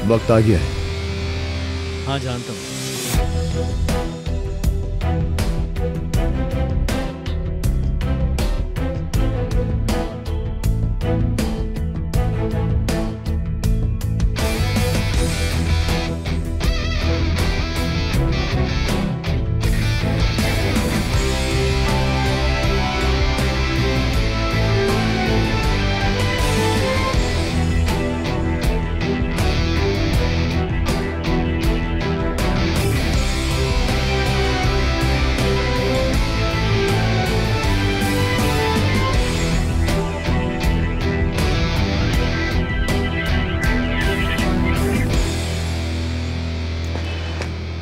वक्त आ गया है। हाँ जानता हूँ।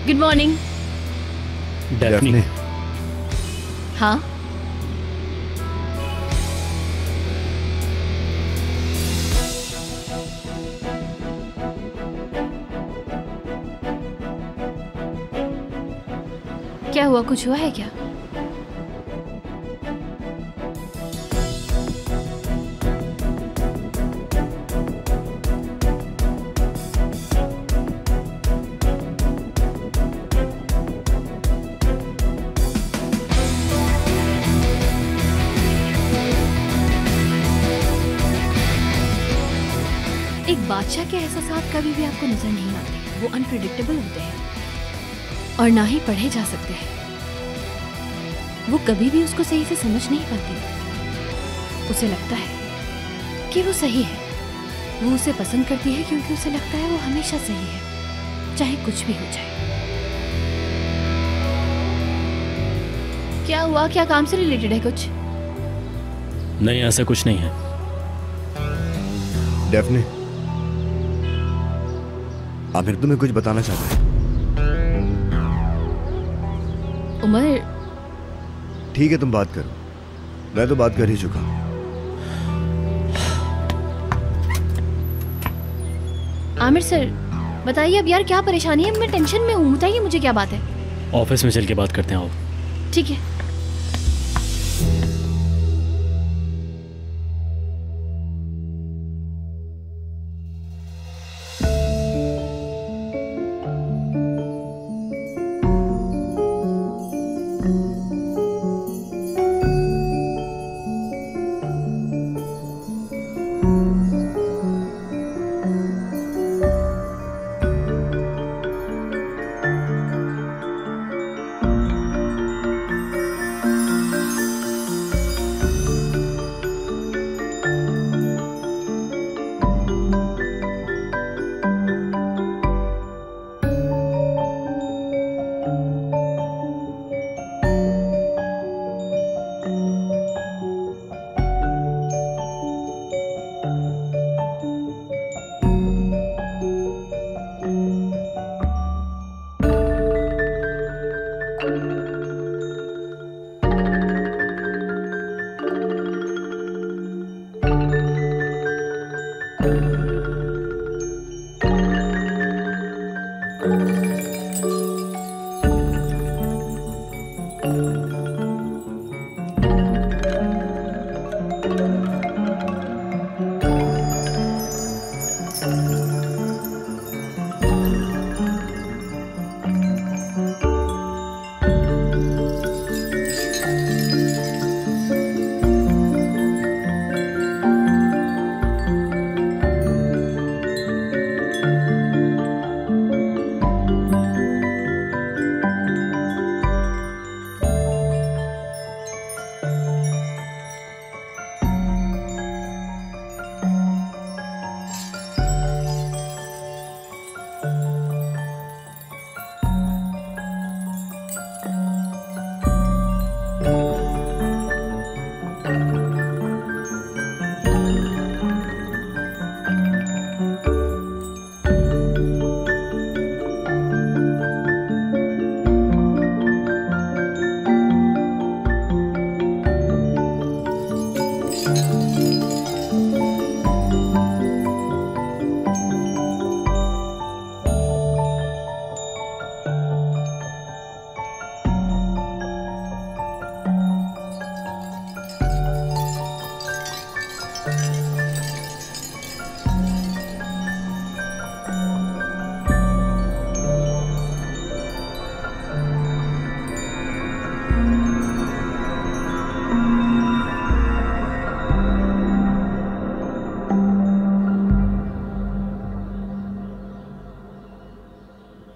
Good morning. डेफनी। हाँ क्या हुआ, कुछ हुआ है क्या? एक बादशाह के एहसास कभी भी आपको नजर नहीं आते, वो अनप्रिडिक्टेबल होते हैं और ना ही पढ़े जा सकते हैं। वो कभी भी उसको सही से समझ नहीं पाती। उसे लगता है कि वो सही है, वो उसे पसंद करती है क्योंकि उसे लगता है वो हमेशा सही है, चाहे कुछ भी हो जाए। क्या हुआ, क्या काम से रिलेटेड है कुछ? नहीं, ऐसा कुछ नहीं है। डेफनी, आमिर तुम्हें कुछ बताना चाहता है। उमर, ठीक है तुम बात करो, मैं तो बात कर ही चुका हूं। आमिर सर बताइए अब यार, क्या परेशानी है? मैं टेंशन में हूँ, बताइए मुझे क्या बात है। ऑफिस में चल के बात करते हैं आप। ठीक है।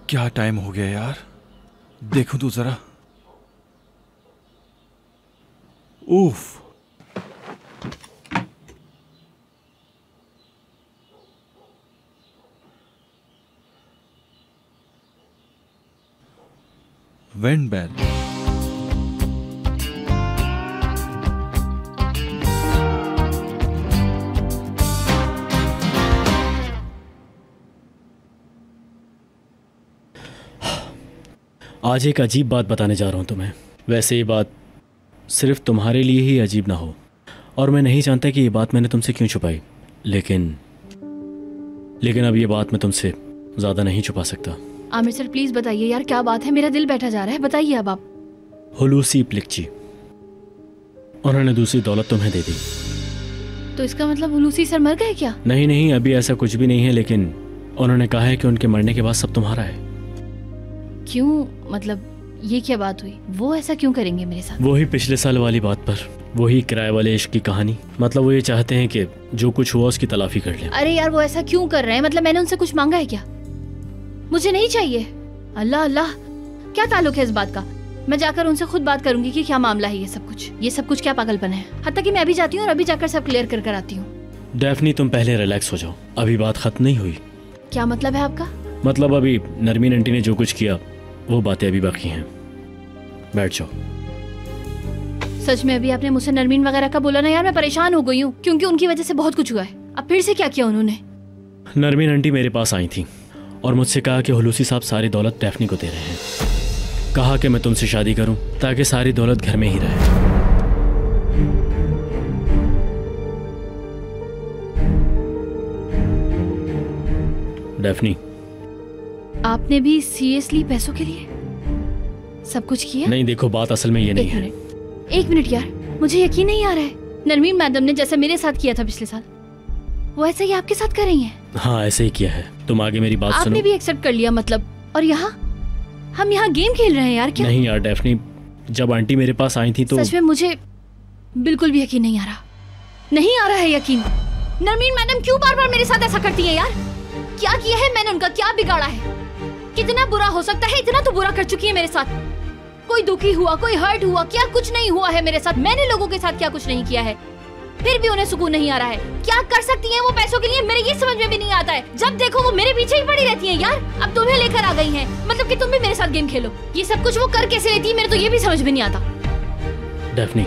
क्या टाइम हो गया यार, देखो तू जरा। उफ। Wind bell. आज एक अजीब बात बताने जा रहा हूँ तुम्हें। वैसे ये बात सिर्फ तुम्हारे लिए ही अजीब ना हो, और मैं नहीं जानता कि ये बात मैंने तुमसे क्यों छुपाई, लेकिन अब ये बात मैं तुमसे ज़्यादा नहीं छुपा सकता। आमिर सर प्लीज बताइए यार, क्या बात है? मेरा दिल बैठा जा रहा है, बताइए अब आप। हुलूसी प्लिक्ची, उन्होंने दूसरी दौलत तुम्हें दे दी। तो इसका मतलब हुलूसी सर मर गए क्या? नहीं, अभी ऐसा कुछ भी नहीं है, लेकिन उन्होंने कहा है कि उनके मरने के बाद सब तुम्हारा है। क्यों? मतलब ये क्या बात हुई? वो ऐसा क्यों करेंगे मेरे साथ? वही पिछले साल वाली बात पर, वही किराए वाले इश्क की कहानी। मतलब वो ये चाहते हैं कि जो कुछ हुआ उसकी तलाफी कर लें। अरे यार वो ऐसा क्यों कर रहे हैं? मतलब मैंने उनसे कुछ मांगा है क्या? मुझे नहीं चाहिए। अल्लाह अल्लाह, क्या ताल्लुक है इस बात का? मैं जाकर उनसे खुद बात करूंगी कि क्या मामला है। ये सब कुछ क्या पागलपन है? हत्ता कि मैं अभी जाती हूँ और अभी जाकर सब क्लियर कर आती हूँ। डेफनी तुम पहले रिलैक्स हो जाओ, अभी बात खत्म नहीं हुई। क्या मतलब है आपका? मतलब अभी नरमीन आंटी ने जो कुछ किया वो बातें अभी बाकी हैं। बैठ जाओ। सच में अभी आपने मुझसे नरमीन वगैरह का बोला ना यार, मैं परेशान हो गई हूँ, क्योंकि उनकी वजह से बहुत कुछ हुआ है। अब फिर से क्या किया उन्होंने? नरमीन आंटी मेरे पास आई थी और मुझसे कहा कि हुलूसी साहब सारी दौलत डेफनी को दे रहे हैं। कहा कि मैं तुमसे शादी करूं ताकि सारी दौलत घर में ही रहे। डेफनी, आपने भी सीरियसली पैसों के लिए सब कुछ किया? नहीं, देखो बात असल में ये नहीं है। एक मिनट यार, मुझे यकीन नहीं आ रहा है। नरमीन मैडम ने जैसे मेरे साथ किया था पिछले साल, वो ऐसा ही आपके साथ कर रही हैं? हाँ, ऐसे ही किया है। तुम आगे मेरी बात सुनो। आपने भी एक्सेप्ट कर लिया मतलब? और यहाँ हम यहाँ गेम खेल रहे हैं यार, क्या? नहीं यार डेफनी, जब आंटी मेरे पास आई थी तो सच में मुझे बिल्कुल भी यकीन नहीं आ रहा। नहीं आ रहा है यकीन। नरमीन मैडम क्यों बार बार मेरे साथ ऐसा करती है यार? क्या किया है मैंने उनका? क्या बिगाड़ा है? कितना बुरा हो सकता है? इतना तो बुरा कर चुकी है मेरे साथ। कोई दुखी हुआ, कोई हर्ट हुआ? क्या कुछ नहीं हुआ है मेरे साथ? मैंने लोगों के साथ क्या कुछ नहीं किया है? फिर भी उन्हें सुकून नहीं आ रहा है। क्या कर सकती हैं वो पैसों के लिए? मेरे ये समझ में भी नहीं आता है। जब देखो वो मेरे पीछे ही पड़ी रहती हैं यार। अब तुम्हें लेकर आ गई हैं, मतलब कि तुम भी मेरे साथ गेम खेलो। ये सब कुछ वो कर कैसे लेती है, मेरे तो ये भी समझ में नहीं आता। डेफनी,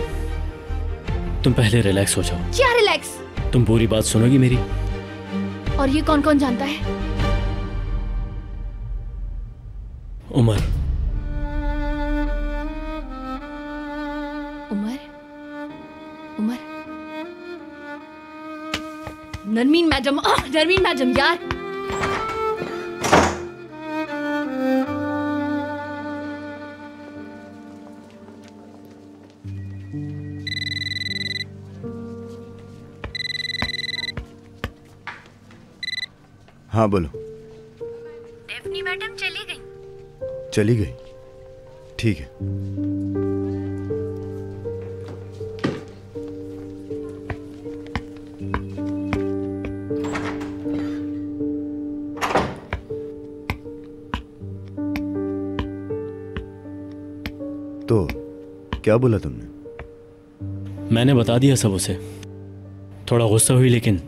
तुम पहले रिलैक्स हो जाओ। क्या रिलैक्स? तुम पूरी बात सुनोगी मेरी? और ये कौन कौन जानता है? उमर। उमर? नरमीन मैडम, नरमीन मैडम यार। हाँ बोलो। डेफनी मैडम चली गई? चली गई? ठीक है। तो क्या बोला तुमने? मैंने बता दिया सब उसे। थोड़ा गुस्सा हुई, लेकिन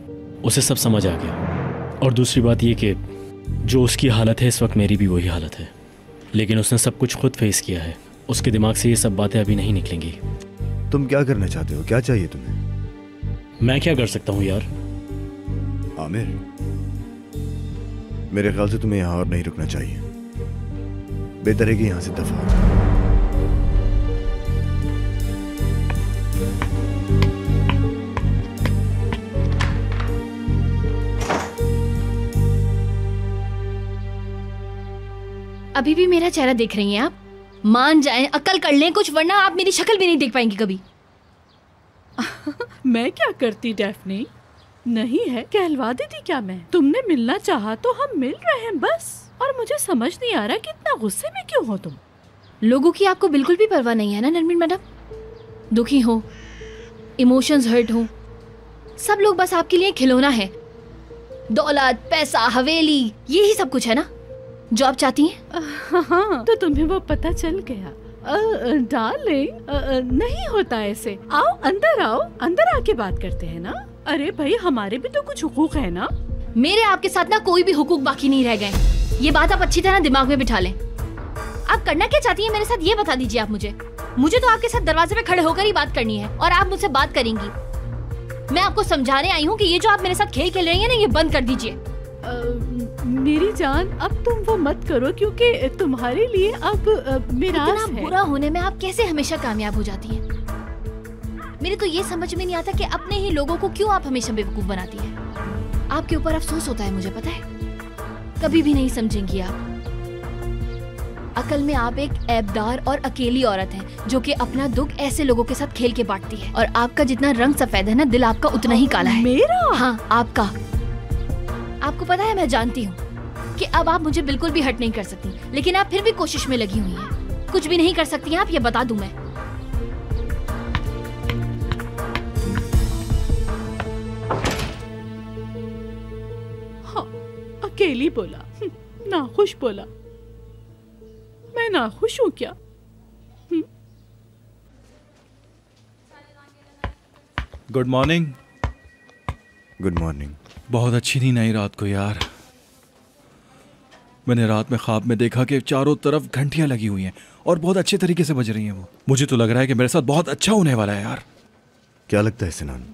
उसे सब समझ आ गया। और दूसरी बात ये कि जो उसकी हालत है इस वक्त मेरी भी वही हालत है, लेकिन उसने सब कुछ खुद फेस किया है। उसके दिमाग से ये सब बातें अभी नहीं निकलेंगी। तुम क्या करना चाहते हो? क्या चाहिए तुम्हें? मैं क्या कर सकता हूँ यार? आमिर, मेरे ख्याल से तुम्हें यहाँ और नहीं रुकना चाहिए। बेहतर है कि यहाँ से दफा हो। अभी भी मेरा चेहरा देख रही हैं आप? मान जाएं, अक्ल कर लें कुछ, वरना आप मेरी शक्ल भी नहीं देख पाएंगी कभी। मैं क्या करती डेफनी? नहीं है, कहलवा देती क्या मैं? तुमने मिलना चाहा तो हम मिल रहे हैं बस। और मुझे समझ नहीं आ रहा कि इतना गुस्से में क्यों हो तुम? लोगों की आपको बिल्कुल भी परवाह नहीं है ना नरमीन मैडम? दुखी हो, इमोशंस हर्ट हो, सब लोग बस आपके लिए खिलौना है। दौलत, पैसा, हवेली, यही सब कुछ है ना? जो आप चाहती हैं। हाँ, तो तुम्हें वो पता चल गया। डार्लिंग, नहीं होता ऐसे। आओ अंदर आके बात करते हैं ना। अरे भाई, हमारे भी तो कुछ हुकूक है ना। मेरे आपके साथ ना कोई भी हुकूक बाकी नहीं रह गए। ये बात आप अच्छी तरह दिमाग में बिठा लें। आप करना क्या चाहती हैं मेरे साथ, ये बता दीजिए आप मुझे तो आपके साथ दरवाजे पे खड़े होकर ही बात करनी है और आप मुझसे बात करेंगी। मैं आपको समझाने आई हूँ कि ये जो आप मेरे साथ खेल खेल रही हैं ना, ये बंद कर दीजिए। मेरी जान, अब तुम वो मत करो, क्योंकि तुम्हारे लिए अब मिरास है। इतना बुरा होने में आप कैसे हमेशा कामयाब हो जाती हैं? मेरे तो ये समझ में नहीं आता कि अपने ही लोगों को क्यों आप हमेशा बेवकूफ बनाती हैं। आपके ऊपर अफसोस होता है, मुझे पता है। कभी भी नहीं समझेंगी आप। अकल में आप एक ऐबदार और अकेली औरत हैं, जो कि अपना दुख ऐसे लोगों के साथ खेल के बांटती है। और आपका जितना रंग सफेद है ना, दिल आपका उतना ही काला है। मेरा? हाँ, आपका। आपको पता है, मैं जानती हूँ कि अब आप मुझे बिल्कुल भी हर्ट नहीं कर सकती, लेकिन आप फिर भी कोशिश में लगी हुई हैं। कुछ भी नहीं कर सकती हैं आप, ये बता दूं मैं। हाँ, अकेली बोला, नाखुश बोला। मैं नाखुश हूँ क्या? Good morning. Good morning. बहुत अच्छी नींद आई रात को यार। मैंने रात में ख्वाब में देखा कि चारों तरफ घंटियां लगी हुई हैं और बहुत अच्छे तरीके से बज रही हैं वो। मुझे तो लग रहा है कि मेरे साथ बहुत अच्छा होने वाला है यार। क्या लगता है सिनान,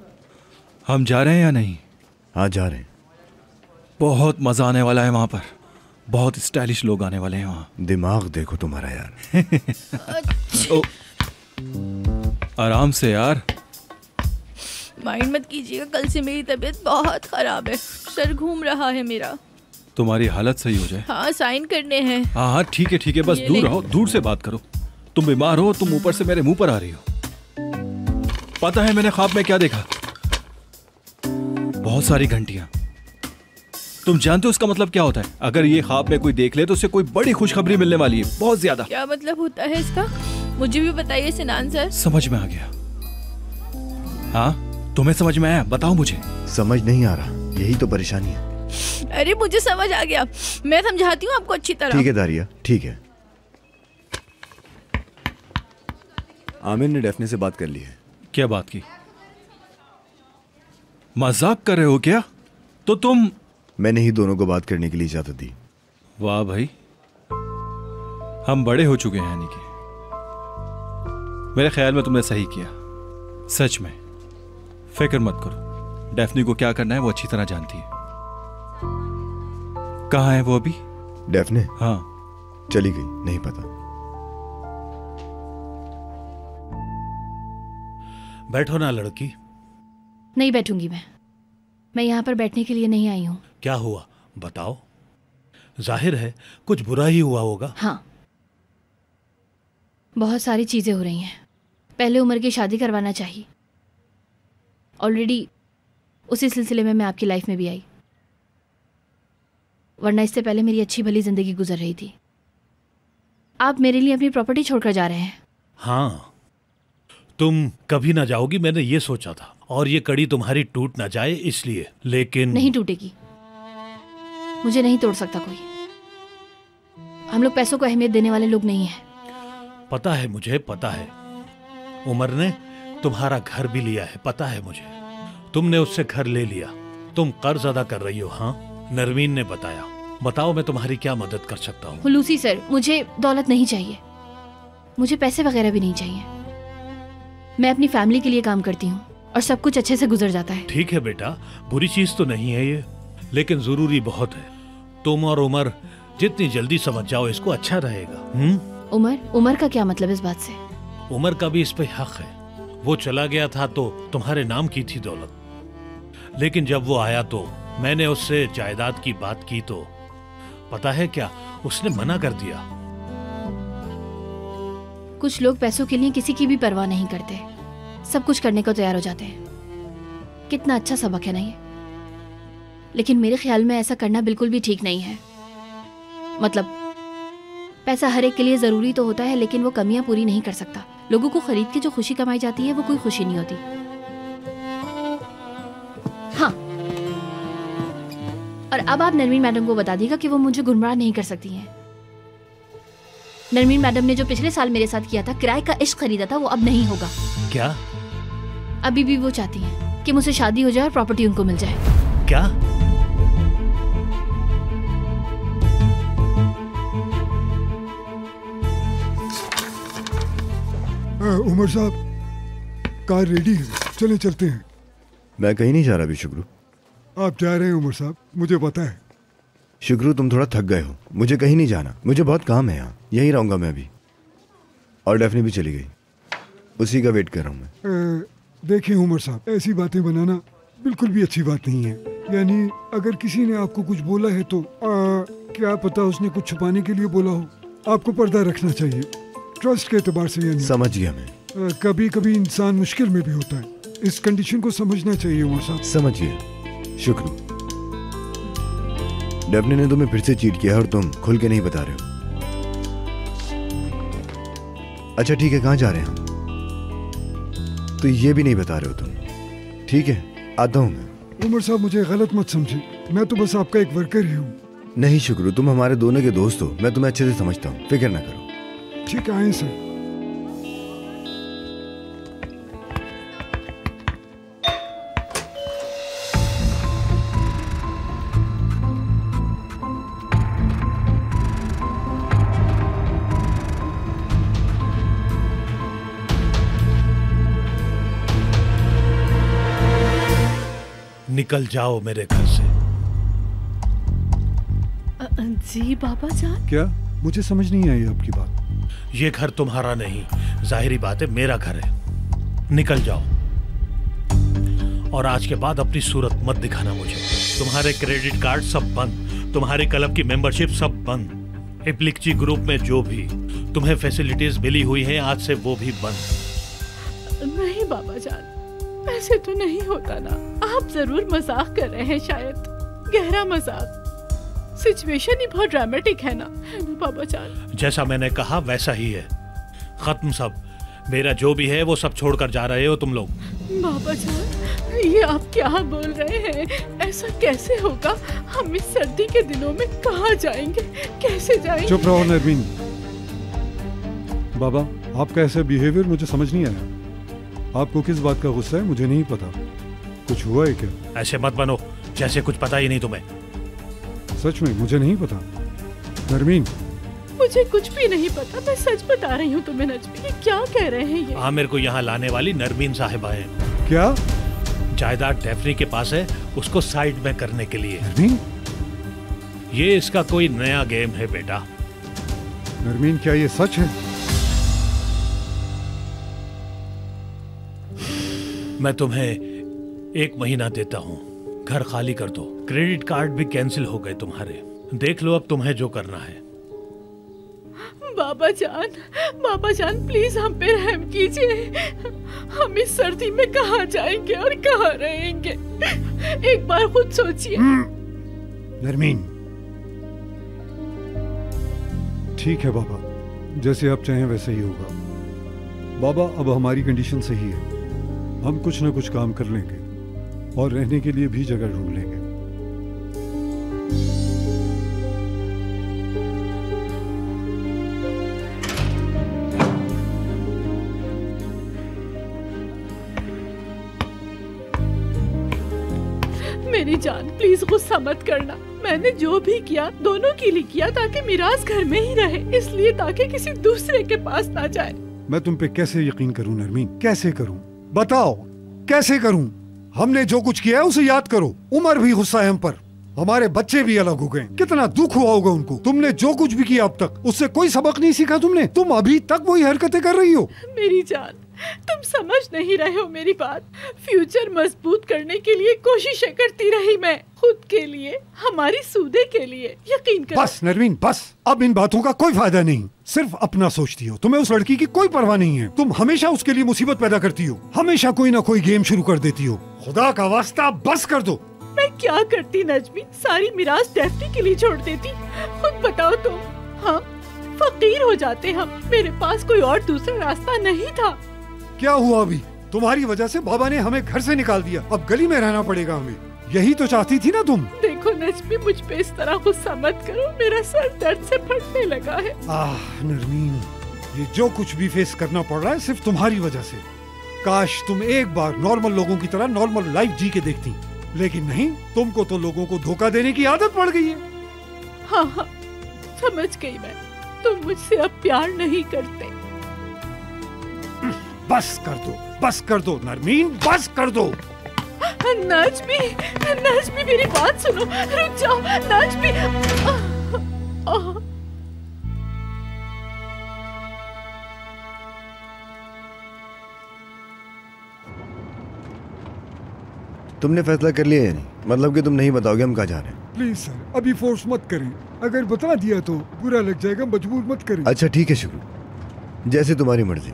हम जा रहे हैं या नहीं? हाँ, जा रहे हैं। बहुत मजा आने वाला है वहां पर। बहुत स्टाइलिश लोग आने वाले हैं वहाँ। दिमाग देखो तुम्हारा यार। ओ, आराम से यार। माइंड मत कीजिएगा, कल से मेरी तबीयत बहुत खराब है। सर घूम रहा है मेरा। तुम्हारी हालत सही हो जाए। हाँ, साइन करने हैं। हाँ हाँ, ठीक है, बस दूर रहो, दूर से बात करो। तुम बीमार हो, तुम ऊपर से मेरे मुंह पर आ रही हो। पता है मैंने ख्वाब में क्या देखा? बहुत सारी घंटियां। तुम जानते हो इसका मतलब क्या होता है? अगर ये ख्वाब में कोई देख ले तो उसे कोई बड़ी खुशखबरी मिलने वाली है, बहुत ज्यादा। क्या मतलब होता है इसका? मुझे भी बताइए सिनान सर। समझ में आ गया? हाँ, तुम्हें समझ में आया? बताओ मुझे। समझ नहीं आ रहा, यही तो परेशानी है। अरे मुझे समझ आ गया, मैं समझाती हूँ आपको अच्छी तरह। ठीक है दारिया, ठीक है। आमिर ने डेफने से बात कर ली है। क्या बात की? मजाक कर रहे हो क्या? तो तुम? मैंने ही दोनों को बात करने के लिए इजाजत दी। वाह भाई, हम बड़े हो चुके हैं यानी कि। मेरे ख्याल में तुमने सही किया, सच में। फिक्र मत करो, डेफनी को क्या करना है वो अच्छी तरह जानती है। कहाँ है वो अभी? डेफने? हाँ, चली गई, नहीं पता। बैठो ना लड़की। नहीं बैठूंगी मैं यहाँ पर बैठने के लिए नहीं आई हूँ। क्या हुआ बताओ? जाहिर है कुछ बुरा ही हुआ होगा। हाँ, बहुत सारी चीजें हो रही हैं। पहले उमर की शादी करवाना चाहिए। ऑलरेडी उसी सिलसिले में मैं आपकी लाइफ में भी आई, वरना इससे पहले मेरी अच्छी भली जिंदगी गुजर रही थी। आप मेरे लिए अपनी प्रॉपर्टी छोड़कर जा रहे हैं। हाँ, तुम कभी ना जाओगी मैंने ये सोचा था, और ये कड़ी तुम्हारी टूट ना जाए इसलिए। लेकिन नहीं टूटेगी, मुझे नहीं तोड़ सकता कोई। हम लोग पैसों को अहमियत देने वाले लोग नहीं हैं। पता है, मुझे पता है। उमर ने तुम्हारा घर भी लिया है, पता है मुझे। तुमने उससे घर ले लिया, तुम कर्ज अदा कर रही हो। हाँ, नरमीन ने बताया। बताओ मैं तुम्हारी क्या मदद कर सकता हूँ? हुलूसी सर, मुझे दौलत नहीं चाहिए, मुझे पैसे वगैरह भी नहीं चाहिए। मैं अपनी फैमिली के लिए काम करती हूँ और सब कुछ अच्छे से गुजर जाता है। ठीक है बेटा, बुरी चीज तो नहीं है ये, लेकिन जरूरी बहुत है। तुम और उमर जितनी जल्दी समझ जाओ इसको अच्छा रहेगा। उमर का क्या मतलब इस बात से? उमर का भी इस पे हक है। वो चला गया था तो तुम्हारे नाम की थी दौलत, लेकिन जब वो आया तो मैंने उससे जायदाद की बात की तो पता है क्या, उसने मना कर दिया। कुछ लोग पैसों के लिए किसी की भी परवाह नहीं करते, सब कुछ करने को तैयार हो जाते हैं। कितना अच्छा सबक है ना ये। लेकिन मेरे ख्याल में ऐसा करना बिल्कुल भी ठीक नहीं है। मतलब पैसा हर एक के लिए जरूरी तो होता है, लेकिन वो कमियां पूरी नहीं कर सकता। लोगों को खरीद के जो खुशी कमाई जाती है वो कोई खुशी नहीं होती। हाँ, और अब आप नरमीन मैडम को बता दीजिएगा कि वो मुझे गुमराह नहीं कर सकती हैं। नरमीन मैडम ने जो पिछले साल मेरे साथ किया था, किराए का इश्क खरीदा था, वो अब नहीं होगा। क्या? अभी भी वो चाहती हैं कि मुझसे शादी हो जाए और प्रॉपर्टी उनको मिल जाए। क्या? उमर साहब, कार रेडी है, चले चलते हैं। मैं कहीं नहीं जा रहा अभी शुक्रू। आप जा रहे हैं उमर साहब, मुझे पता है। शुक्रू, तुम थोड़ा थक गए हो। मुझे कहीं नहीं जाना, मुझे बहुत काम है यहाँ, यहीं रहूंगा मैं अभी। और डेफनी भी चली गई, उसी का वेट कर रहा हूँ मैं। देखिए उमर साहब, ऐसी बातें बनाना बिल्कुल भी अच्छी बात नहीं है। यानी अगर किसी ने आपको कुछ बोला है तो क्या पता उसने कुछ छुपाने के लिए बोला हो। आपको पर्दा रखना चाहिए, ट्रस्ट के एतबार से। यानी समझ गया मैं। कभी कभी इंसान मुश्किल में भी होता है, इस कंडीशन को समझना चाहिए उमर साहब। समझ गया शुक्रू। डेफनी ने तुम्हें फिर से चीट किया और तुम खुल के नहीं बता रहे हो। अच्छा ठीक है, कहाँ जा रहे हैं हम? तो ये भी नहीं बता रहे हो तुम। ठीक है, आता हूँ मैं। उमर साहब, मुझे गलत मत समझे, मैं तो बस आपका एक वर्कर ही हूँ। नहीं शुक्रू, तुम हमारे दोनों के दोस्त हो, मैं तुम्हें अच्छे से समझता हूँ, फिक्र ना करो। ठीक है, आए सर। निकल जाओ मेरे घर से। जी बाबा जान। क्या? मुझे समझ नहीं आई आपकी बात। ये घर तुम्हारा नहीं, जाहिरी बात है मेरा घर है। निकल जाओ और आज के बाद अपनी सूरत मत दिखाना मुझे। तुम्हारे क्रेडिट कार्ड सब बंद, तुम्हारी क्लब की मेंबरशिप सब बंद, इप्लिक्ची ग्रुप में जो भी तुम्हें फैसिलिटीज मिली हुई हैं आज से वो भी बंद। नहीं बाबा जान, ऐसे तो नहीं होता ना। आप जरूर मजाक कर रहे हैं, शायद गहरा मजाक। सिचुएशन ही बहुत ड्रामेटिक है ना बाबा जान। जैसा मैंने कहा वैसा ही है, खत्म सब। मेरा जो भी है वो सब छोड़कर जा रहे हो तुम लोग। बाबा जान, ये आप क्या बोल रहे हैं? ऐसा कैसे होगा? हम इस सर्दी के दिनों में कहाँ जाएंगे, कैसे जाएंगे? चुप रहो नरमीन। बाबा, आपका ऐसा बिहेवियर मुझे समझ नहीं आया। आपको किस बात का गुस्सा है मुझे नहीं पता। कुछ हुआ है क्या? ऐसे मत बनो जैसे कुछ पता ही नहीं तुम्हें। सच में मुझे नहीं पता नरमीन। मुझे कुछ भी नहीं पता, मैं सच बता रही हूँ तुम्हें नजमी। ये क्या कह रहे हैं ये? आमिर को यहाँ लाने वाली नरमीन साहिबा है। क्या? जायदाद डेफनी के पास है, उसको साइड में करने के लिए। नरमीन? ये इसका कोई नया गेम है बेटा। नरमीन, क्या ये सच है? मैं तुम्हें 1 महीना देता हूँ, घर खाली कर दो। क्रेडिट कार्ड भी कैंसिल हो गए तुम्हारे। देख लो अब तुम्हें जो करना है। बाबा जान प्लीज हम पे रहम कीजिए। हम इस सर्दी में कहाँ जाएंगे और कहाँ रहेंगे? एक बार खुद सोचिए। नरमीन, ठीक है बाबा, जैसे आप चाहें वैसे ही होगा। बाबा, अब हमारी कंडीशन सही है, हम कुछ न कुछ काम कर लेंगे और रहने के लिए भी जगह ढूंढ लेंगे। मेरी जान, प्लीज गुस्सा मत करना। मैंने जो भी किया दोनों के लिए किया, ताकि मिराज घर में ही रहे, इसलिए ताकि किसी दूसरे के पास ना जाए। मैं तुम पे कैसे यकीन करूं नरमीन? कैसे करूं? बताओ कैसे करूं? हमने जो कुछ किया है उसे याद करो। उमर भी गुस्सा है हम पर, हमारे बच्चे भी अलग हो गए। कितना दुख हुआ होगा उनको। तुमने जो कुछ भी किया अब तक, उससे कोई सबक नहीं सीखा तुमने। तुम अभी तक वही हरकतें कर रही हो। मेरी जान, तुम समझ नहीं रहे हो मेरी बात। फ्यूचर मजबूत करने के लिए कोशिशें करती रही मैं, खुद के लिए, हमारी सूदे के लिए। यकीन करो। बस नरमीन, बस। अब इन बातों का कोई फायदा नहीं। सिर्फ अपना सोचती हो। तुम्हें उस लड़की की कोई परवाह नहीं है। तुम हमेशा उसके लिए मुसीबत पैदा करती हो, हमेशा कोई ना कोई गेम शुरू कर देती हो। खुदा का वास्ता बस कर दो। मैं क्या करती नजमी? सारी मिराज डेफनी के लिए छोड़ देती। खुद बताओ तुम। हाँ, फकीर हो जाते हम। मेरे पास कोई और दूसरा रास्ता नहीं था। क्या हुआ अभी? तुम्हारी वजह से बाबा ने हमें घर से निकाल दिया। अब गली में रहना पड़ेगा हमें। यही तो चाहती थी ना तुम। देखो नजमी, मुझ पे इस तरह गुस्सा मत करो, मेरा सर दर्द से फटने लगा है। नरमीन, ये जो कुछ भी फेस करना पड़ रहा है सिर्फ तुम्हारी वजह से। काश तुम एक बार नॉर्मल लोगों की तरह नॉर्मल लाइफ जी के देखती, लेकिन नहीं, तुमको तो लोगों को धोखा देने की आदत पड़ गई है। हाँ हाँ, समझ गई मैं, तुम मुझसे अब प्यार नहीं करते। बस कर दो नरमीन, बस कर दो। नजमी मेरी बात सुनो, रुक जाओ नजमी। तुमने फैसला कर लिया या नहीं? मतलब कि तुम नहीं बताओगे हम कहाँ जा रहे हैं? प्लीज सर, अभी फोर्स मत करें, अगर बता दिया तो बुरा लग जाएगा, मजबूर मत करें। अच्छा ठीक है शुक्र, जैसे तुम्हारी मर्जी।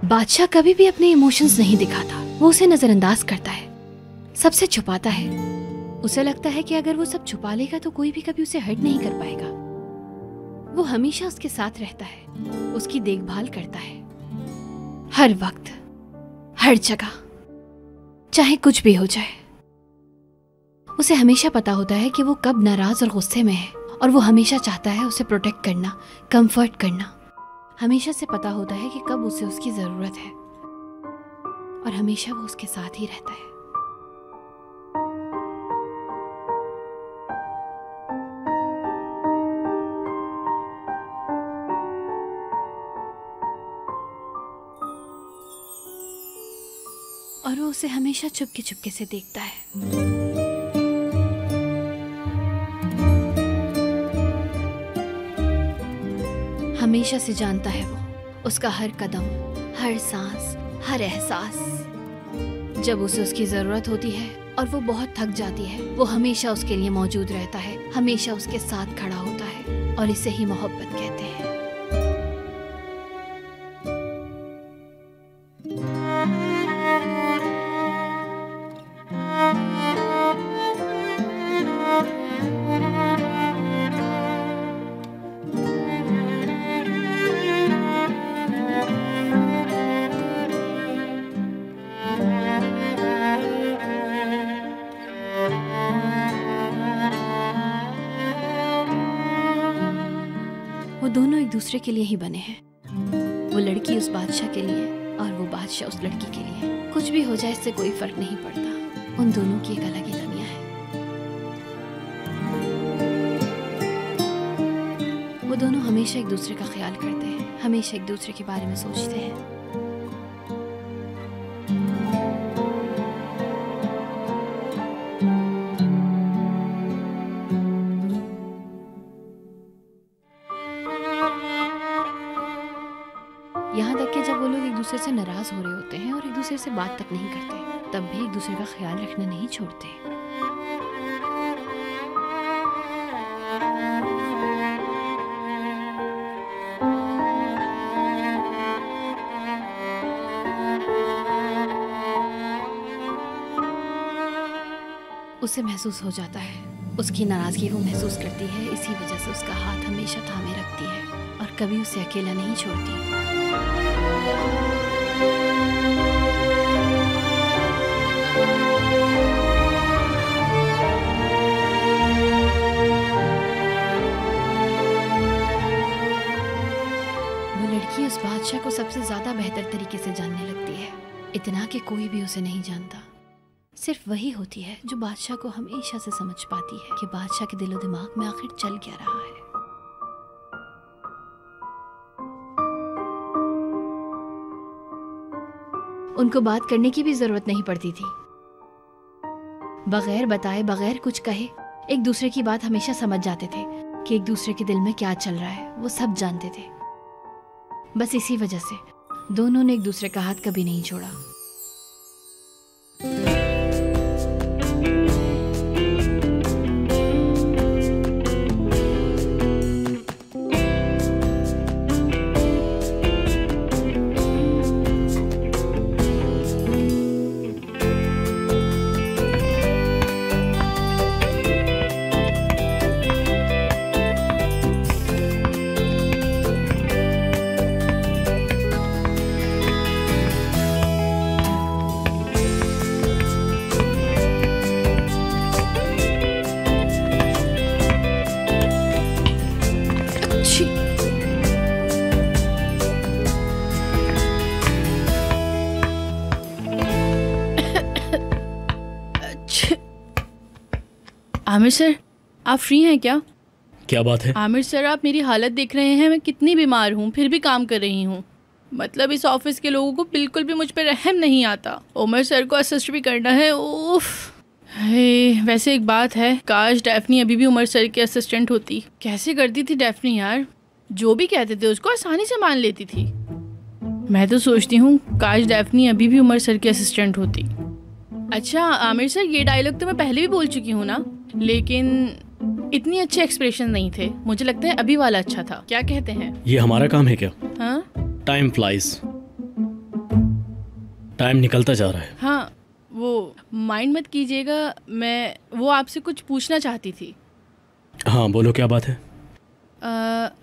बादशाह कभी भी अपने इमोशंस नहीं दिखाता, वो उसे नजरअंदाज करता है, सबसे छुपाता है। उसे लगता है कि अगर वो सब छुपा लेगा तो कोई भी कभी उसे हर्ट नहीं कर पाएगा। वो हमेशा उसके साथ रहता है, उसकी देखभाल करता है, हर वक्त, हर जगह, चाहे कुछ भी हो जाए। उसे हमेशा पता होता है कि वो कब नाराज और गुस्से में है, और वो हमेशा चाहता है उसे प्रोटेक्ट करना, कंफर्ट करना। हमेशा से पता होता है कि कब उसे उसकी जरूरत है, और हमेशा वो उसके साथ ही रहता है। और वो उसे हमेशा चुपके चुपके से देखता है। हमेशा से जानता है वो उसका हर कदम, हर सांस, हर एहसास। जब उसे उसकी जरूरत होती है और वो बहुत थक जाती है, वो हमेशा उसके लिए मौजूद रहता है, हमेशा उसके साथ खड़ा होता है, और इसे ही मोहब्बत कहते हैं। वो दोनों एक दूसरे के लिए ही बने हैं। वो लड़की उस बादशाह के लिए और वो बादशाह उस लड़की के लिए। कुछ भी हो जाए इससे कोई फर्क नहीं पड़ता, उन दोनों की एक अलग ही दुनिया है। वो दोनों हमेशा एक दूसरे का ख्याल करते हैं, हमेशा एक दूसरे के बारे में सोचते हैं। यहाँ तक कि जब वो लोग एक दूसरे से नाराज हो रहे होते हैं और एक दूसरे से बात तक नहीं करते, तब भी एक दूसरे का ख्याल रखना नहीं छोड़ते। उसे महसूस हो जाता है, उसकी नाराजगी वो महसूस करती है, इसी वजह से उसका हाथ हमेशा थामे रखती है और कभी उसे अकेला नहीं छोड़ती। वो लड़की उस बादशाह को सबसे ज्यादा बेहतर तरीके से जानने लगती है, इतना कि कोई भी उसे नहीं जानता। सिर्फ वही होती है जो बादशाह को हमेशा से समझ पाती है कि बादशाह के दिलो दिमाग में आखिर चल क्या रहा है। उनको बात करने की भी जरूरत नहीं पड़ती थी। बगैर बताए, बगैर कुछ कहे, एक दूसरे की बात हमेशा समझ जाते थे कि एक दूसरे के दिल में क्या चल रहा है, वो सब जानते थे। बस इसी वजह से दोनों ने एक दूसरे का हाथ कभी नहीं छोड़ा। आमिर सर, आप फ्री हैं क्या? क्या बात है? आमिर सर, आप मेरी हालत देख रहे हैं, मैं कितनी बीमार हूँ फिर भी काम कर रही हूँ। मतलब इस ऑफिस के लोगों को बिल्कुल भी मुझ पर रहम नहीं आता। उमर सर को असिस्ट भी करना है, उफ। वैसे एक बात है, काश डैफ्नी अभी भी उमर सर की असिस्टेंट होती। कैसे करती थी डैफ्नी यार, जो भी कहते थे उसको आसानी से मान लेती थी। मैं तो सोचती हूँ काश डैफ्नी अभी भी उमर सर की असिस्टेंट होती। अच्छा आमिर सर, ये डायलॉग तो मैं पहले भी बोल चुकी हूँ ना, लेकिन इतनी अच्छे एक्सप्रेशन नहीं थे। मुझे लगता है अभी वाला अच्छा था। क्या कहते हैं? ये हमारा काम है क्या? हाँ, टाइम फ्लाइज, टाइम निकलता जा रहा है। हाँ, वो माइंड मत कीजिएगा, मैं वो आपसे कुछ पूछना चाहती थी। हाँ बोलो, क्या बात है?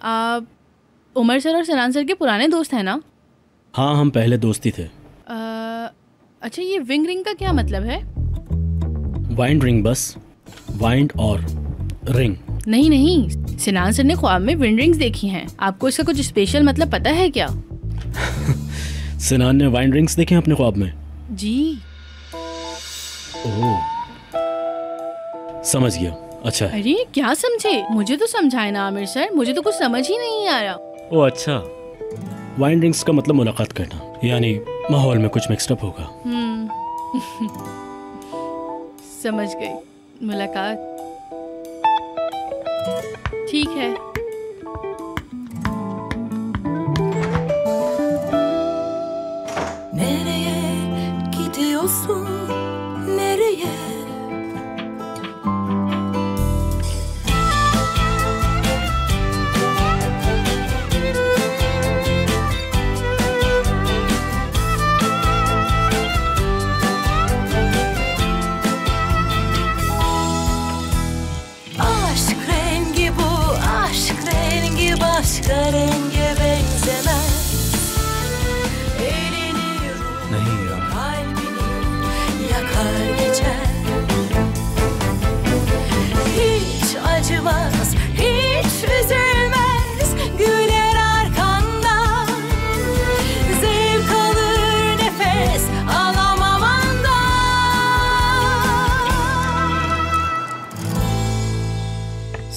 आप उमर सर और सनान सर के पुराने दोस्त हैं ना? हाँ, हम पहले दोस्ती थे। अच्छा, ये विंग रिंग का क्या मतलब है? वाइंड रिंग, बस वाइंड और रिंग। नहीं नहीं, सनान सर ने ख्वाब में विंड रिंग्स देखी हैं। आपको इसका कुछ स्पेशल मतलब पता है क्या? सिनान ने वाइंड रिंग्स देखे अपने ख्वाब में? जी। ओह, समझ गया। अच्छा है। अरे क्या समझे? मुझे तो समझाए ना आमिर सर, मुझे तो कुछ समझ ही नहीं आ रहा। ओह अच्छा, वाइंड रिंग्स का मतलब मुलाकात करना, यानी माहौल में कुछ मिक्सअप होगा। समझ गई, मुलाकात। ठीक है। Nereye gidiyorsun? Nereye? Aşk rengi bu, aşk rengi başka renge benzemez. Elini नहीं यार, kalbini yakar geçer. Hiç acımaz, hiç üzülmez. Güler arkandan, zevk alır nefes alamam andan.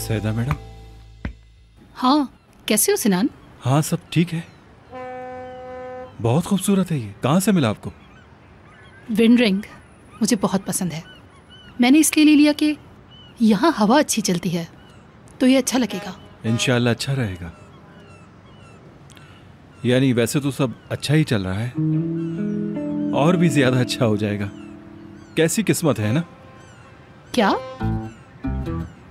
सैदा मैडम। हाँ, कैसे हो सिनान? हाँ सब ठीक है। बहुत खूबसूरत है ये, कहाँ से मिला आपको? विंड रिंग मुझे बहुत पसंद है। मैंने इसलिए ले लिया कि यहाँ हवा अच्छी चलती है, तो ये अच्छा लगेगा। इंशाल्लाह अच्छा रहेगा। यानी वैसे तो सब अच्छा ही चल रहा है, और भी ज्यादा अच्छा हो जाएगा। कैसी किस्मत है ना। क्या?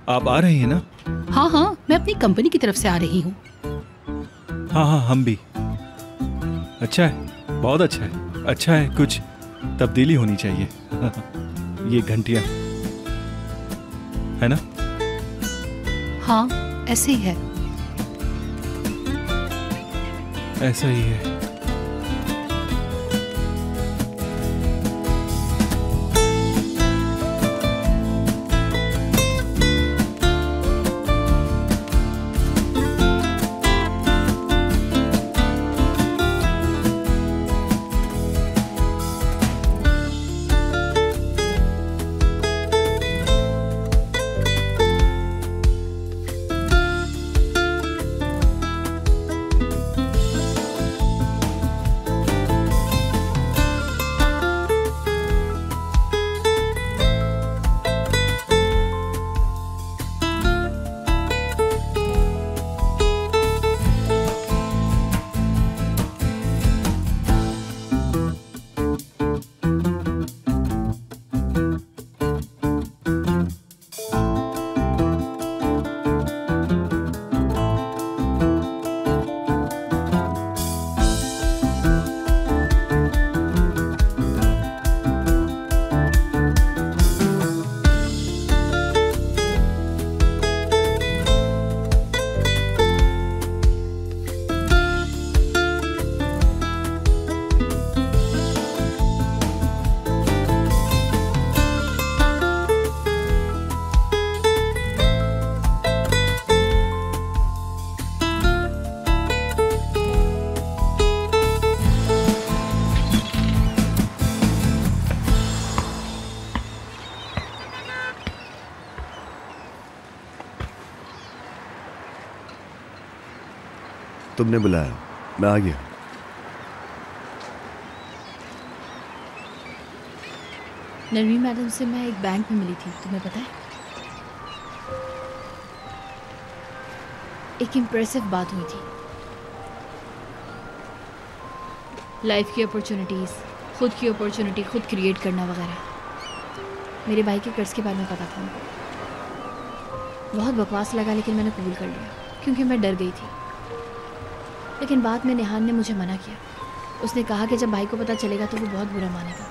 आप आ रही हैं ना? हाँ हाँ, मैं अपनी कंपनी की तरफ से आ रही हूँ। हाँ हाँ, हम भी। अच्छा है, बहुत अच्छा है। अच्छा है, कुछ तब्दीली होनी चाहिए। ये घंटियां है ना? हाँ, ऐसे ही है। ऐसा ही है। तुमने बुलाया, मैं आ गया। नरवीन मैडम से मैं एक बैंक में मिली थी, तुम्हें पता है? एक इम्प्रेसिव बात हुई थी। लाइफ की अपॉर्चुनिटीज़, खुद की अपॉर्चुनिटी खुद क्रिएट करना वगैरह। मेरे भाई के कर्ज के बारे में पता था उनको। बहुत बकवास लगा लेकिन मैंने कबूल कर लिया क्योंकि मैं डर गई थी। लेकिन बाद में नेहान ने मुझे मना किया। उसने कहा कि जब भाई को पता चलेगा तो वो बहुत बुरा मानेगा,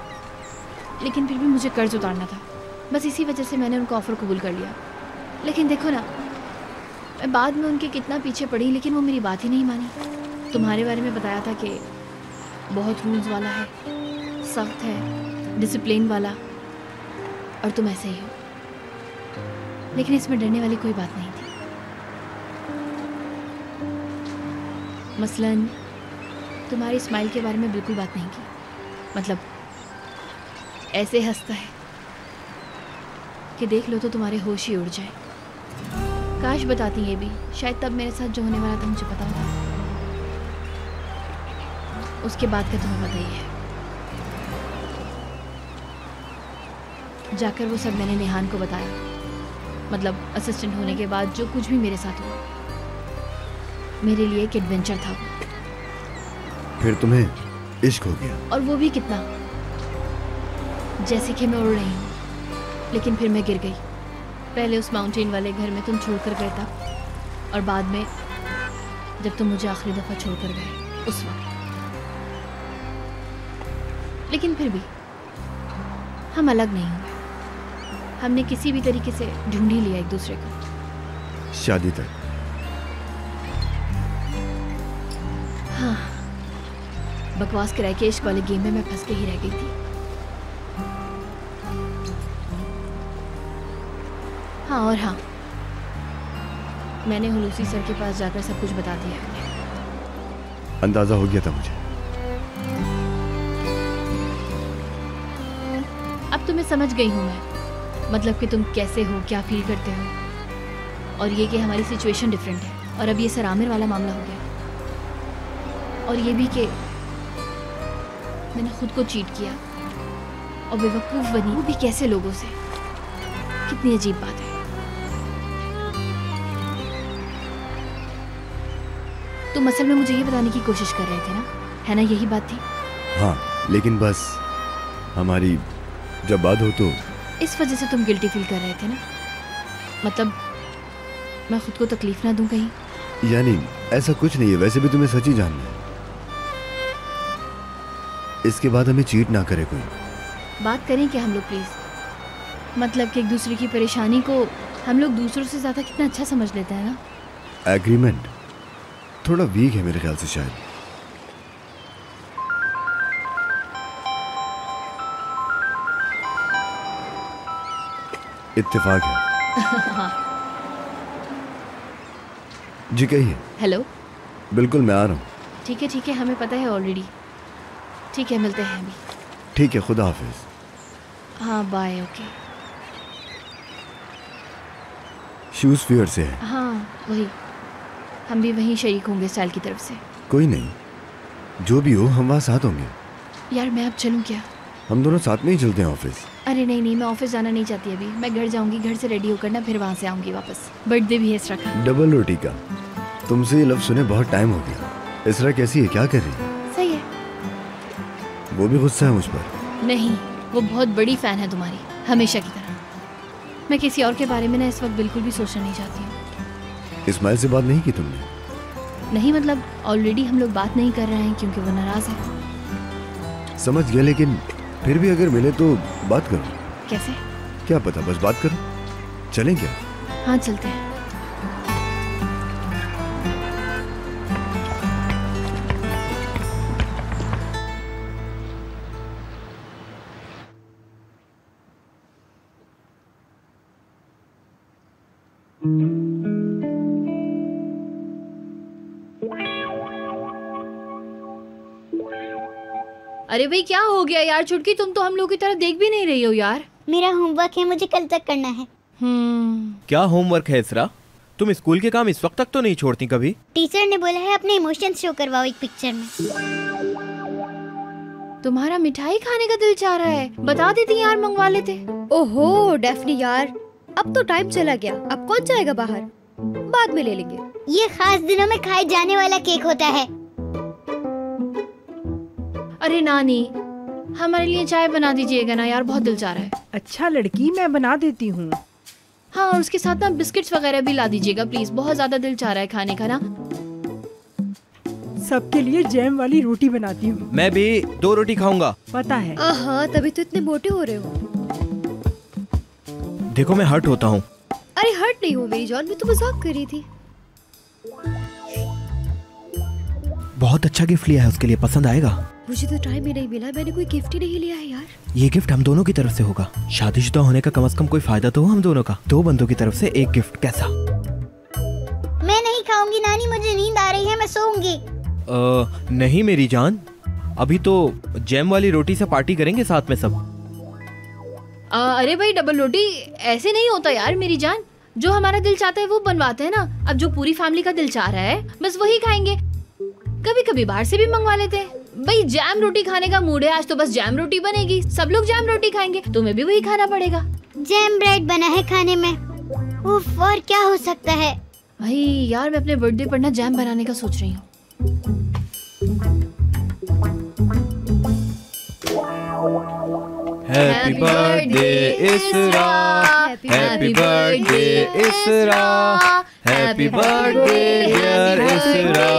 लेकिन फिर भी मुझे कर्ज उतारना था। बस इसी वजह से मैंने उनका ऑफ़र कबूल कर लिया। लेकिन देखो ना, मैं बाद में उनके कितना पीछे पड़ी लेकिन वो मेरी बात ही नहीं मानी। तुम्हारे बारे में बताया था कि बहुत रूल्स वाला है, सख्त है, डिसिप्लिन वाला, और तुम ऐसे ही हो। लेकिन इसमें डरने वाली कोई बात नहीं थी। मसलन तुम्हारी स्माइल के बारे में बिल्कुल बात नहीं की। मतलब ऐसे हंसता है कि देख लो तो तुम्हारे होश ही उड़ जाए। काश बताती ये भी, शायद तब मेरे साथ जो होने वाला था मुझे पता होता। उसके बाद का तुम्हें पता ही है। जाकर वो सब मैंने नेहान को बताया। मतलब असिस्टेंट होने के बाद जो कुछ भी मेरे साथ हुआ, मेरे लिए एक एडवेंचर था वो। फिर तुम्हें इश्क हो गया? और वो भी कितना, जैसे कि मैं उड़ रही हूँ लेकिन फिर मैं गिर गई। पहले उस माउंटेन वाले घर में तुम छोड़कर गए था, और बाद में जब तुम मुझे आखिरी दफ़ा छोड़कर गए उस वक्त। लेकिन फिर भी हम अलग नहीं हुए। हमने किसी भी तरीके से ढूंढ ही लिया एक दूसरे को, शादी तक। हाँ, बकवास कराए के इश्क वाले गेम में मैं फंस के ही रह गई थी। हाँ, और हाँ, मैंने हुलूसी सर के पास जाकर सब कुछ बता दिया। अंदाजा हो गया था मुझे। अब तुम्हें समझ गई हूँ मैं, मतलब कि तुम कैसे हो, क्या फील करते हो, और ये कि हमारी सिचुएशन डिफरेंट है। और अब ये सर आमिर वाला मामला हो गया, और ये भी कि मैंने खुद को चीट किया और बेवकूफ़ बनी, वो भी कैसे लोगों से। कितनी अजीब बात है। तुम असल में मुझे ये बताने की कोशिश कर रहे थे ना, है ना? यही बात थी। हाँ, लेकिन बस हमारी जब बात हो तो इस वजह से तुम गिल्टी फील कर रहे थे ना? मतलब मैं खुद को तकलीफ ना दूं कहीं? यानी ऐसा कुछ नहीं है, वैसे भी तुम्हें सच ही जानना है। इसके बाद हमें चीट ना करे कोई। बात करें क्या हम लोग प्लीज? मतलब कि एक दूसरे की परेशानी को हम लोग दूसरों से ज्यादा कितना अच्छा समझ लेते हैं ना। एग्रीमेंट थोड़ा वीक है मेरे ख्याल से शायद। इत्तेफाक है। हाँ। जी कहिए। हेलो। बिल्कुल, मैं आ रहा हूँ। ठीक है, हमें पता है ऑलरेडी। ठीक है, मिलते हैं अभी। ठीक है, खुदा हाफिज। हाँ, बाय। ओके। शूज फियर से है। हाँ, वही। हम भी वहीं शरीक होंगे स्टाइल की तरफ से। कोई नहीं, जो भी हो हम वहाँ साथ होंगे। यार मैं अब चलूँ क्या? हम दोनों साथ में ही चलते हैं ऑफिस। अरे नहीं, मैं ऑफिस जाना नहीं चाहती अभी। मैं घर जाऊंगी, घर से रेडी होकर ना फिर वहाँ से आऊंगी वापस। बर्थडे भी है इसरा का। डबल रोटी का। तुमसे ये लफ्ज़ सुने बहुत टाइम हो गया। इसरा कैसी है, क्या कर रही है? सही है। वो भी गुस्सा है मुझ पर? नहीं, वो बहुत बड़ी फैन है तुम्हारी, हमेशा की तरह। मैं किसी और के बारे में ना इस वक्त बिल्कुल भी सोचना नहीं चाहती हूँ। इस्माइल से बात नहीं की तुमने? नहीं, मतलब ऑलरेडी हम लोग बात नहीं कर रहे हैं क्योंकि वो नाराज है। समझ गया, लेकिन फिर भी अगर मिले तो बात करो। कैसे? क्या पता, बस बात करो। चलें क्या? हाँ, चलते हैं। अरे भाई क्या हो गया यार छुटकी, तुम तो हम लोग की तरह देख भी नहीं रही हो यार। मेरा होमवर्क है, मुझे कल तक करना है। क्या होमवर्क है इसरा? तुम स्कूल के काम इस वक्त तक तो नहीं छोड़ती कभी? टीचर ने बोला है अपने इमोशंस शो करवाओ एक पिक्चर में। तुम्हारा मिठाई खाने का दिल चाह रहा है, बता देती यार, मंगवा लेते। ओहो डेफनी यार, अब तो टाइम चला गया, अब कौन जाएगा बाहर, बाद में ले लेंगे। ये खास दिनों में खाए जाने वाला केक होता है। अरे नानी, हमारे लिए चाय बना दीजिएगा ना यार, बहुत दिल चाह रहा है। अच्छा लड़की, मैं बना देती हूँ। हाँ, और उसके साथ ना बिस्किट्स वगैरह भी ला दीजिएगा प्लीज, बहुत ज्यादा दिल चाह रहा है खाने का ना। सबके लिए जैम वाली रोटी बनाती हूँ। मैं भी 2 रोटी खाऊंगा। पता है। हाँ, तभी तो इतने मोटे हो रहे हो। देखो मैं हर्ट होता हूँ। अरे हर्ट नहीं हो मेरी जान, मैं तो मजाक कर रही थी। बहुत अच्छा गिफ्ट लिया है, उसके लिए पसंद आएगा। मुझे तो टाइम ही नहीं मिला, मैंने कोई गिफ्ट ही नहीं लिया है यार। ये गिफ्ट हम दोनों की तरफ से होगा। शादीशुदा होने का कम से कम कोई फायदा तो हो हम दोनों का। 2 बंदों की तरफ से एक गिफ्ट, कैसा? मैं नहीं खाऊंगी नानी, मुझे नींद आ रही है, मैं सोऊंगी। नहीं मेरी जान, अभी तो जैम वाली रोटी से पार्टी करेंगे साथ में सब। अरे भाई डबल रोटी ऐसे नहीं होता यार मेरी जान, जो हमारा दिल चाहता है वो बनवाते हैं ना। अब जो पूरी फैमिली का दिल चाह रहा है बस वही खाएंगे, कभी कभी बाहर से भी मंगवा लेते हैं। भाई जैम रोटी खाने का मूड है आज तो बस जैम रोटी बनेगी, सब लोग जैम रोटी खाएंगे, तुम्हें भी वही खाना पड़ेगा। जैम ब्रेड बना है खाने में, उफ, और क्या हो सकता है। भाई यार मैं अपने बर्थडे पर ना जैम बनाने का सोच रही हूँ। Happy birthday Isra, happy birthday Isra, happy birthday dear Isra,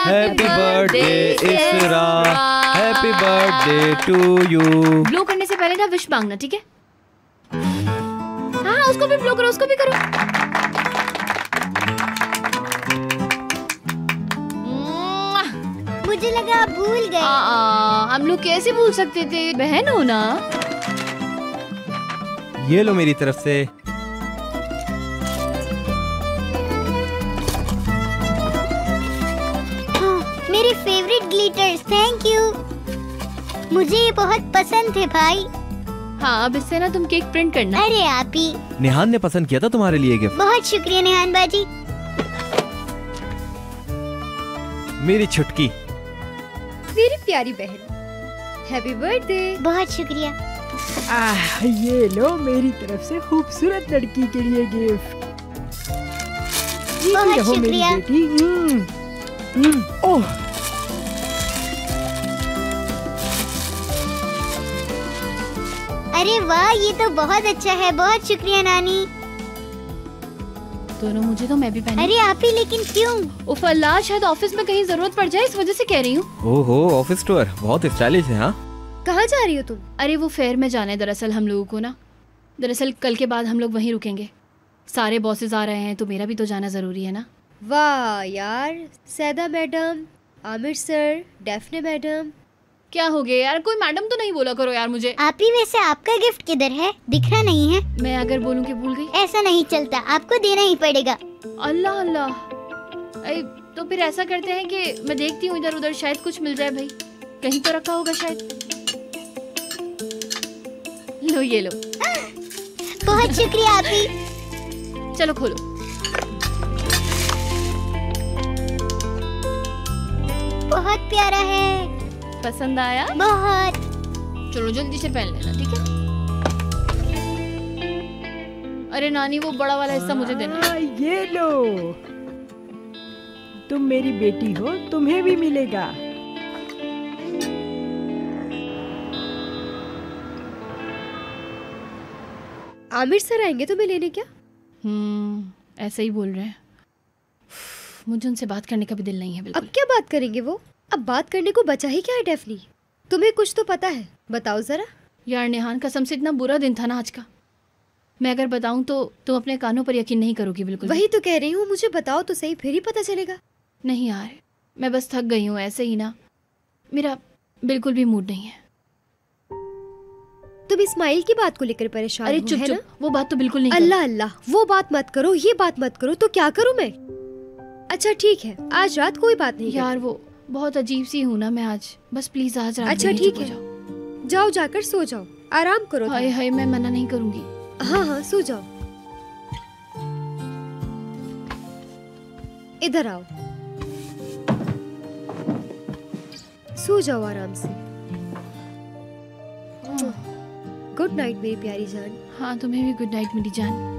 happy birthday Isra, happy birthday to you. Blow करने से पहले ना विश मांगना, ठीक है? हाँ उसको भी ब्लो करो, उसको भी करो। मुझे लगा आप भूल गए। हम लोग कैसे भूल सकते थे, बहन हो ना। ये लो मेरी तरफ से। मेरे फेवरेट ग्लिटर्स, थैंक यू। मुझे ये बहुत पसंद थे भाई। हाँ अब इससे ना तुम केक प्रिंट करना। अरे आप ही। निहान ने पसंद किया था तुम्हारे लिए गिफ्ट। बहुत शुक्रिया निहान बाजी। मेरी छुटकी, मेरी प्यारी बहन, हैप्पी बर्थडे। बहुत शुक्रिया। ये लो मेरी तरफ से खूबसूरत लड़की के लिए गिफ्ट। बहुत शुक्रिया। ओह अरे वाह, ये तो बहुत अच्छा है, बहुत शुक्रिया नानी। दोनों मुझे तो मैं भी पहनी। अरे आप ही, लेकिन क्यों? उफ अल्लाह, शायद ऑफिस में कहीं जरूरत पड़ जाए इस वजह से कह रही हूँ। ओहो ऑफिस टूर बहुत स्टाइलिश है। हाँ कहाँ जा रही हो तुम? अरे वो फेयर में जाना है दरअसल हम लोगों को ना। दरअसल कल के बाद हम लोग वहीं रुकेंगे, सारे बॉसेस आ रहे हैं तो मेरा भी तो जाना जरूरी है ना। वाह यार, Saida madam, Aamir sir, Daphne madam. क्या हो गया यार, कोई मैडम तो नहीं बोला करो यार मुझे। आप ही, वैसे आपका गिफ्ट किधर है? दिख रहा नहीं है। मैं अगर बोलूं कि भूल गई? ऐसा नहीं चलता, आपको देना ही पड़ेगा। अल्लाह अल्लाह, तो फिर ऐसा करते हैं कि मैं देखती हूँ इधर उधर, शायद कुछ मिल जाए। भाई कहीं तो रखा होगा शायद। लो ये लो। बहुत शुक्रिया आप ही। चलो खोलो। बहुत प्यारा है। पसंद आया? बहुत। चलो जल्दी से पहन लेना, ठीक है? अरे नानी वो बड़ा वाला हिस्सा मुझे देना। ये लो, तुम मेरी बेटी हो, तुम्हें भी मिलेगा। आमिर सर आएंगे तुम्हें लेने क्या? ऐसे ही बोल रहे हैं। मुझे उनसे बात करने का भी दिल नहीं है बिल्कुल। अब क्या बात करेंगे वो? अब बात करने को बचा ही क्या है डेफनी? तुम्हें कुछ तो पता है, बताओ जरा। यार निहान कसम से इतना बुरा दिन था ना आज का, मैं अगर बताऊं तो तुम अपने कानों पर यकीन नहीं करोगी बिल्कुल। वही तो कह रही हूँ, मुझे बताओ तो सही, फिर ही पता चलेगा। नहीं यार, मैं बस थक गई हूँ ऐसे ही ना, मेरा बिल्कुल भी मूड नहीं है। तुम इस्माइल की बात को लेकर परेशान हो, अरे चुप चुप, वो बात तो बिल्कुल नहीं। अल्लाह अल्लाह, वो बात मत करो, ये बात मत करो, तो क्या करूँ मैं? अच्छा ठीक है, आज रात कोई बात नहीं। यार वो बहुत अजीब सी हूँ ना मैं आज, बस प्लीज आज रात। अच्छा ठीक है, जाओ जाकर सो जाओ, आराम करो। हाय हाय, मैं मना नहीं करूँगी। हाँ हाँ सो जाओ। इधर आओ, सो जाओ आराम से। गुड नाइट मेरी प्यारी जान। हाँ, तुम्हें भी गुड नाइट मेरी जान।